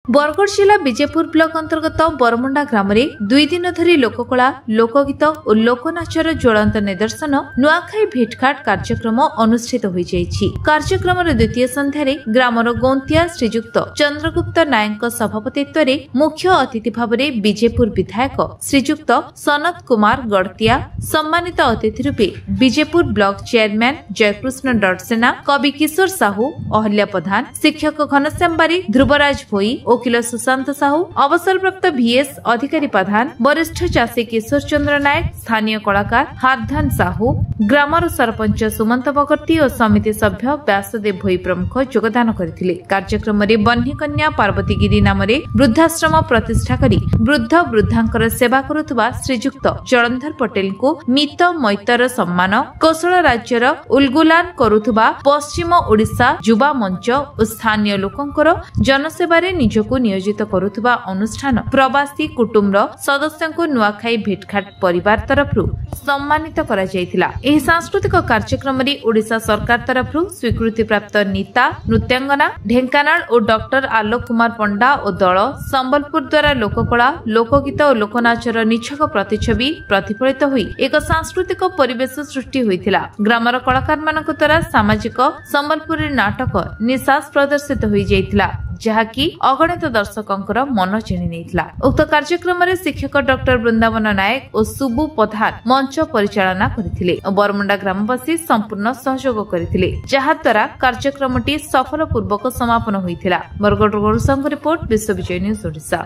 बरगढ़ जिला विजयपुर ब्लॉक अंतर्गत बरमुंडा ग्राम में 2 दिन धरी लोककला लोकगीत और लोकनाचर ज्वलंत निदर्शन नुआखाई भेटघाट कार्यक्रम अनुष्ठित हो कार्यक्रम द्वितीय संध्यारे ग्रामर गौंतिया श्रीजुक्त चंद्रगुप्त नायक सभापतित्व में मुख्य अतिथि भाव में विजयपुर विधायक श्रीजुक्त सनत कुमार गड़तिया सम्मानित अतिथि रूपे विजयपुर ब्लॉक चेयरमैन जयकृष्ण डटसेना कवि किशोर साहू अहल्या प्रधान शिक्षक घनश्याम बारी ध्रुवराज भोई वकिल सुशांत साहू अवसरप्राप्त VS अधिकारी प्रधान वरिष्ठ चाषी किशोर चंद्र नायक स्थानीय कलाकार हार्धान साहू ग्रामर सरपंच सुमंत बगर्ती और समिति सभ्य व्यासदेव भोई प्रमुख योगदान करथिले। कार्यक्रम में बन्ही कन्या पार्वती गिरी नाम वृद्धाश्रम प्रतिष्ठा करी वृद्ध वृद्धांकर सेवा करुवा श्रीजुक्त जलंधर पटेल को मित मैतर सम्मान कौशल राज्यर उलगुलान करुवा पश्चिम ओडिशा युवा मंच और स्थानीय लोकंकर जनसेवारे निजको नियोजित करुवा अनुष्ठान प्रवासी कुटुंब सदस्यों को नुआखाई भेटघाट परिवार तरफ सम्मानित करा जायतिला। एही सांस्कृतिक कार्यक्रम में ओडिशा सरकार तरफ स्वीकृति प्राप्त नेता नृत्यांगना ढेंकानाल और डॉक्टर आलोक कुमार पंडा और दल संबलपुर द्वारा लोककला लोकगीत और लोकनाचर निछक प्रतिछवि प्रतिफलित हुई एक सांस्कृतिक परिवेश सृष्टि होइतिला। ग्रामर कलाकार मानक द्वारा सामाजिक संबलपुरी नाटक निशास प्रदर्शित होई जायतिला जहाँकि अगणित दर्शकों मन जिणी नेइतिला। उक्त कार्यक्रम में शिक्षक डॉक्टर वृंदावन नायक और सुबु प्रधान मंच परिचालना करथिले और बरमुंडा ग्रामवासी संपूर्ण सहयोग करथिले जहा द्वारा कार्यक्रमटी सफल पूर्वक समापन होइतिला। बरगढ़ रिपोर्ट विश्व विजय न्यूज ओडिशा।